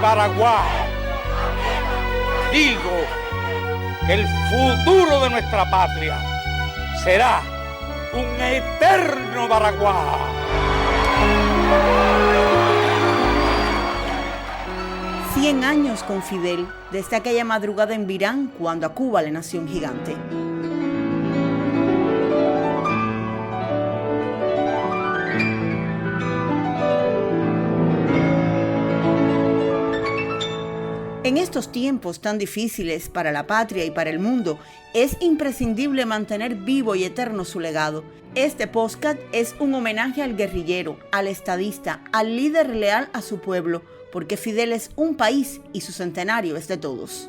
Baraguá. Digo que el futuro de nuestra patria será un eterno Baraguá. 100 años con Fidel, desde aquella madrugada en Virán, cuando a Cuba le nació un gigante. En estos tiempos tan difíciles para la patria y para el mundo, es imprescindible mantener vivo y eterno su legado. Este podcast es un homenaje al guerrillero, al estadista, al líder leal a su pueblo, porque Fidel es un país y su centenario es de todos.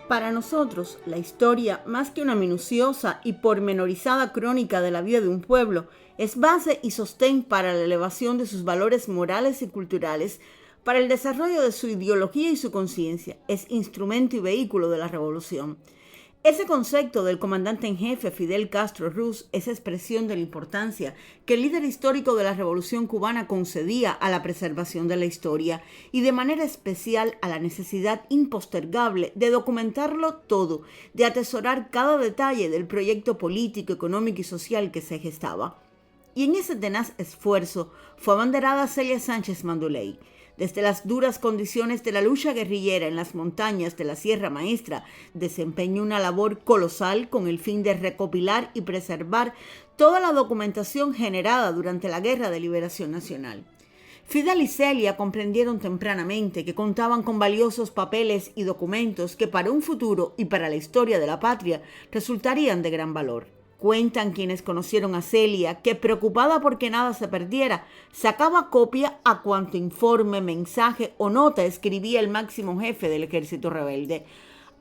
Para nosotros, la historia, más que una minuciosa y pormenorizada crónica de la vida de un pueblo, es base y sostén para la elevación de sus valores morales y culturales, para el desarrollo de su ideología y su conciencia. Es instrumento y vehículo de la revolución. Ese concepto del comandante en jefe Fidel Castro Ruz es expresión de la importancia que el líder histórico de la Revolución cubana concedía a la preservación de la historia y de manera especial a la necesidad impostergable de documentarlo todo, de atesorar cada detalle del proyecto político, económico y social que se gestaba. Y en ese tenaz esfuerzo fue abanderada Celia Sánchez Manduley. Desde las duras condiciones de la lucha guerrillera en las montañas de la Sierra Maestra, desempeñó una labor colosal con el fin de recopilar y preservar toda la documentación generada durante la Guerra de Liberación Nacional. Fidel y Celia comprendieron tempranamente que contaban con valiosos papeles y documentos que para un futuro y para la historia de la patria resultarían de gran valor. Cuentan quienes conocieron a Celia que, preocupada porque nada se perdiera, sacaba copia a cuanto informe, mensaje o nota escribía el máximo jefe del ejército rebelde.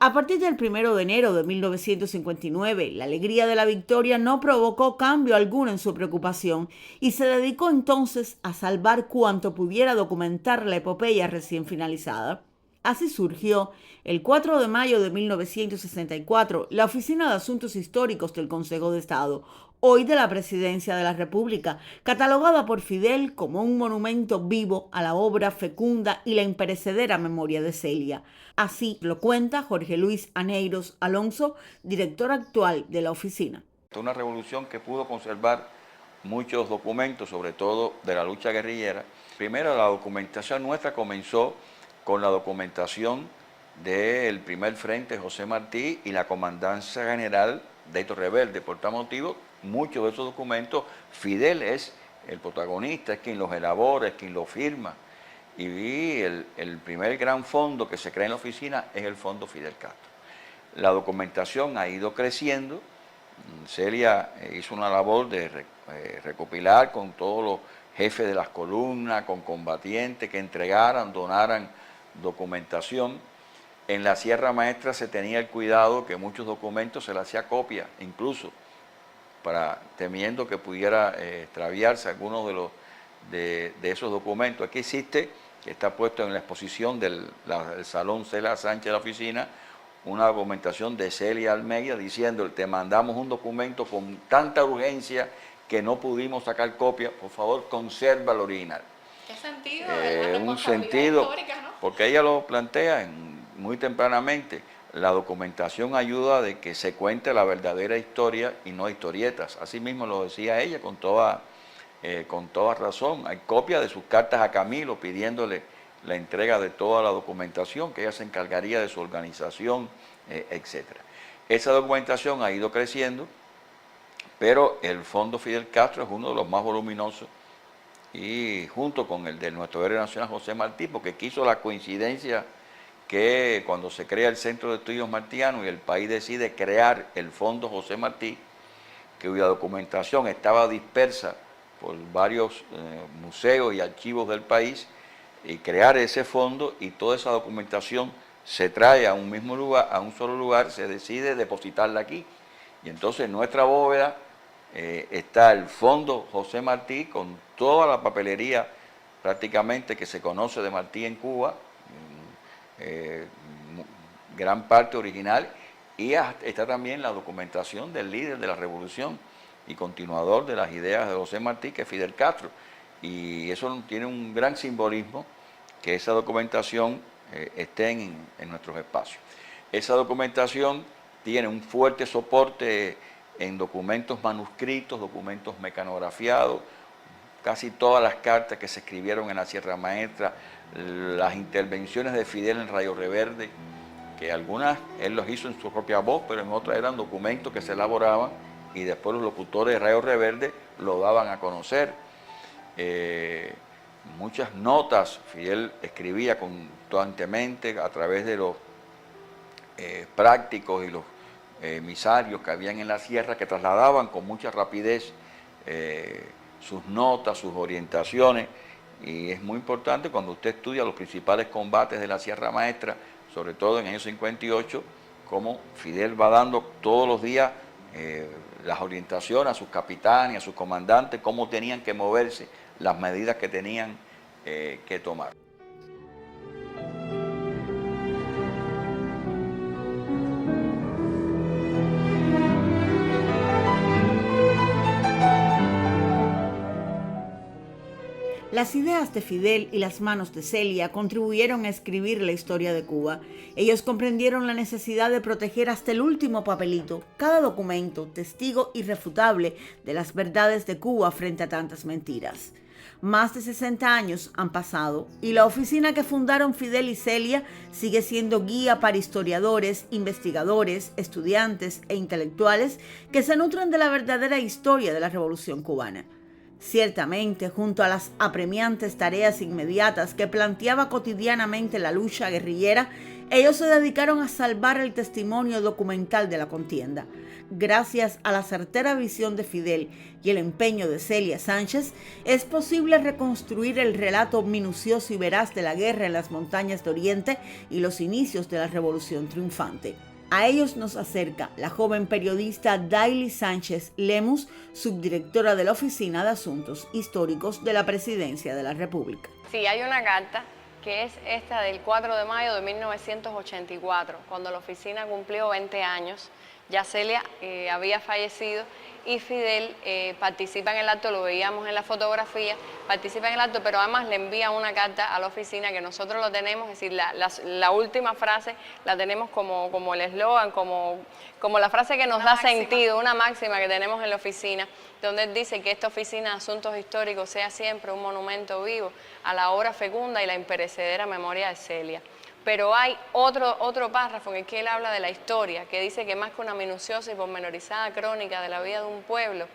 A partir del 1 de enero de 1959, la alegría de la victoria no provocó cambio alguno en su preocupación y se dedicó entonces a salvar cuanto pudiera documentar la epopeya recién finalizada. Así surgió, el 4 de mayo de 1964, la Oficina de Asuntos Históricos del Consejo de Estado, hoy de la Presidencia de la República, catalogada por Fidel como un monumento vivo a la obra fecunda y la imperecedera memoria de Celia. Así lo cuenta Jorge Luis Aneiros Alonso, director actual de la oficina. Una revolución que pudo conservar muchos documentos, sobre todo de la lucha guerrillera. Primero, la documentación nuestra comenzó con la documentación del primer frente José Martí y la comandancia general de estos rebeldes. Por tal motivo, muchos de esos documentos, Fidel es el protagonista, es quien los elabora, es quien los firma. Y el primer gran fondo que se crea en la oficina es el Fondo Fidel Castro. La documentación ha ido creciendo. Celia hizo una labor de recopilar con todos los jefes de las columnas, con combatientes que entregaran, donaran documentación. En la Sierra Maestra se tenía el cuidado que muchos documentos se le hacía copia, incluso temiendo que pudiera extraviarse algunos de esos documentos. Aquí existe, que está puesto en la exposición del Salón Celia Sánchez de la oficina, una documentación de Celia Almeida diciendo: te mandamos un documento con tanta urgencia que no pudimos sacar copia, por favor conserva el original. ¿Qué sentido? Un sentido, histórica, ¿no? porque ella lo plantea muy tempranamente. La documentación ayuda de que se cuente la verdadera historia y no historietas. Así mismo lo decía ella con toda razón. Hay copias de sus cartas a Camilo pidiéndole la entrega de toda la documentación, que ella se encargaría de su organización, etc. Esa documentación ha ido creciendo, pero el Fondo Fidel Castro es uno de los más voluminosos, y junto con el de nuestro héroe nacional José Martí, porque quiso la coincidencia que cuando se crea el Centro de Estudios Martianos y el país decide crear el Fondo José Martí, cuya documentación estaba dispersa por varios museos y archivos del país, y crear ese fondo, y toda esa documentación se trae a un mismo lugar, a un solo lugar, se decide depositarla aquí. Y entonces en nuestra bóveda está el Fondo José Martí con toda la papelería prácticamente que se conoce de Martí en Cuba, gran parte original, y está también la documentación del líder de la revolución y continuador de las ideas de José Martí, que es Fidel Castro. Y eso tiene un gran simbolismo, que esa documentación esté en nuestros espacios. Esa documentación tiene un fuerte soporte en documentos manuscritos, documentos mecanografiados, casi todas las cartas que se escribieron en la Sierra Maestra, las intervenciones de Fidel en Rayo Reverde, que algunas él los hizo en su propia voz, pero en otras eran documentos que se elaboraban y después los locutores de Rayo Reverde lo daban a conocer. Muchas notas Fidel escribía constantemente a través de los prácticos y los emisarios que habían en la sierra, que trasladaban con mucha rapidez sus notas, sus orientaciones, y es muy importante cuando usted estudia los principales combates de la Sierra Maestra, sobre todo en el año 58, cómo Fidel va dando todos los días las orientaciones a sus capitanes, a sus comandantes, cómo tenían que moverse, las medidas que tenían que tomar. Las ideas de Fidel y las manos de Celia contribuyeron a escribir la historia de Cuba. Ellos comprendieron la necesidad de proteger hasta el último papelito, cada documento, testigo irrefutable de las verdades de Cuba frente a tantas mentiras. Más de 60 años han pasado y la oficina que fundaron Fidel y Celia sigue siendo guía para historiadores, investigadores, estudiantes e intelectuales que se nutren de la verdadera historia de la Revolución Cubana. Ciertamente, junto a las apremiantes tareas inmediatas que planteaba cotidianamente la lucha guerrillera, ellos se dedicaron a salvar el testimonio documental de la contienda. Gracias a la certera visión de Fidel y el empeño de Celia Sánchez, es posible reconstruir el relato minucioso y veraz de la guerra en las montañas de Oriente y los inicios de la Revolución triunfante. A ellos nos acerca la joven periodista Daily Sánchez Lemus, subdirectora de la Oficina de Asuntos Históricos de la Presidencia de la República. Sí, hay una carta que es esta del 4 de mayo de 1984, cuando la oficina cumplió 20 años. Ya Celia había fallecido y Fidel participa en el acto, lo veíamos en la fotografía, participa en el acto, pero además le envía una carta a la oficina que nosotros lo tenemos, es decir, la última frase la tenemos como el eslogan, como la frase que nos da sentido, una máxima que tenemos en la oficina, donde él dice que esta oficina de asuntos históricos sea siempre un monumento vivo a la obra fecunda y la imperecedera memoria de Celia. Pero hay otro párrafo en el que él habla de la historia, que dice que más que una minuciosa y pormenorizada crónica de la vida de un pueblo,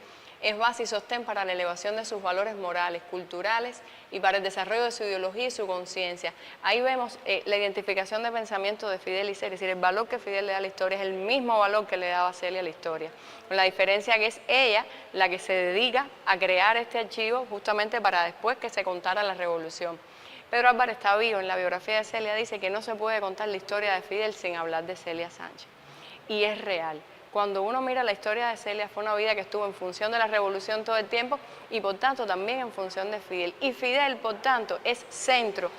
es base y sostén para la elevación de sus valores morales, culturales y para el desarrollo de su ideología y su conciencia. Ahí vemos la identificación de pensamiento de Fidel y Celia, es decir, el valor que Fidel le da a la historia es el mismo valor que le daba Celia a la historia, con la diferencia que es ella la que se dedica a crear este archivo justamente para después que se contara la revolución. Pedro Álvarez está vivo, en la biografía de Celia dice que no se puede contar la historia de Fidel sin hablar de Celia Sánchez. Y es real. Cuando uno mira la historia de Celia, fue una vida que estuvo en función de la revolución todo el tiempo y por tanto también en función de Fidel. Y Fidel, por tanto, es centro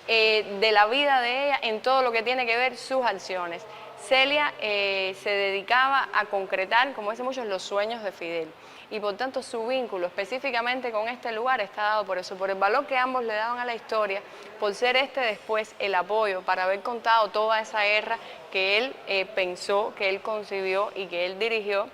de la vida de ella en todo lo que tiene que ver sus acciones. Celia se dedicaba a concretar, como dicen muchos, los sueños de Fidel. Y por tanto su vínculo específicamente con este lugar está dado por eso, por el valor que ambos le daban a la historia, por ser después el apoyo para haber contado toda esa guerra que él pensó, que él concibió y que él dirigió.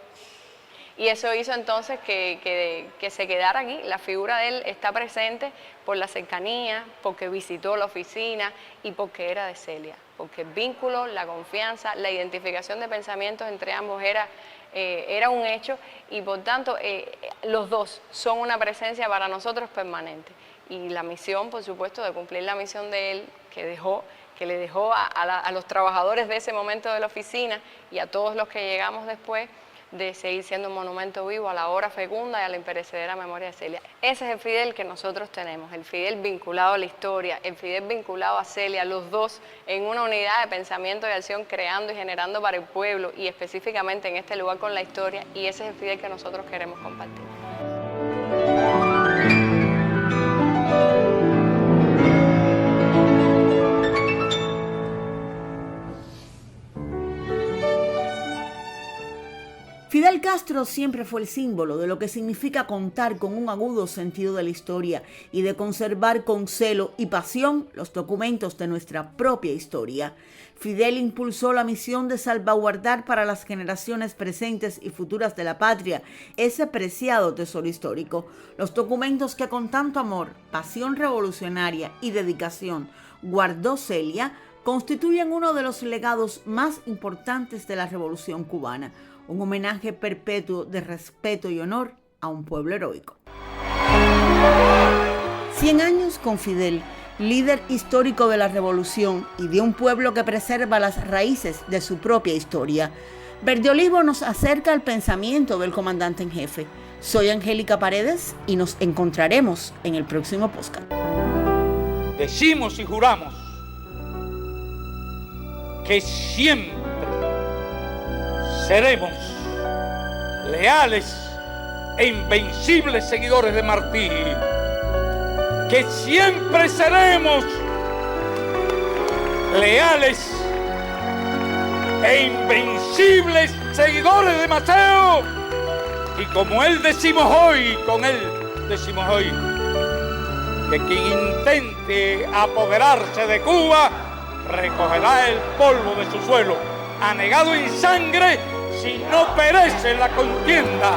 Y eso hizo entonces que se quedara aquí. La figura de él está presente por la cercanía, porque visitó la oficina y porque era de Celia. Porque el vínculo, la confianza, la identificación de pensamientos entre ambos era un hecho y por tanto los dos son una presencia para nosotros permanente. Y la misión, por supuesto, de cumplir la misión de él que le dejó a los trabajadores de ese momento de la oficina y a todos los que llegamos después, de seguir siendo un monumento vivo a la obra fecunda y a la imperecedera memoria de Celia. Ese es el Fidel que nosotros tenemos, el Fidel vinculado a la historia, el Fidel vinculado a Celia, los dos en una unidad de pensamiento y acción, creando y generando para el pueblo y específicamente en este lugar con la historia, y ese es el Fidel que nosotros queremos compartir. Castro siempre fue el símbolo de lo que significa contar con un agudo sentido de la historia y de conservar con celo y pasión los documentos de nuestra propia historia. Fidel impulsó la misión de salvaguardar para las generaciones presentes y futuras de la patria ese preciado tesoro histórico, los documentos que con tanto amor, pasión revolucionaria y dedicación guardó Celia, constituyen uno de los legados más importantes de la Revolución cubana, un homenaje perpetuo de respeto y honor a un pueblo heroico. 100 años con Fidel, líder histórico de la revolución y de un pueblo que preserva las raíces de su propia historia. Verde Olivo nos acerca al pensamiento del comandante en jefe. Soy Angélica Paredes y nos encontraremos en el próximo podcast. Decimos y juramos que siempre seremos leales e invencibles seguidores de Martí, que siempre seremos leales e invencibles seguidores de Maceo, y como él decimos hoy, con él decimos hoy, que quien intente apoderarse de Cuba recogerá el polvo de su suelo, anegado en sangre, si no perece en la contienda.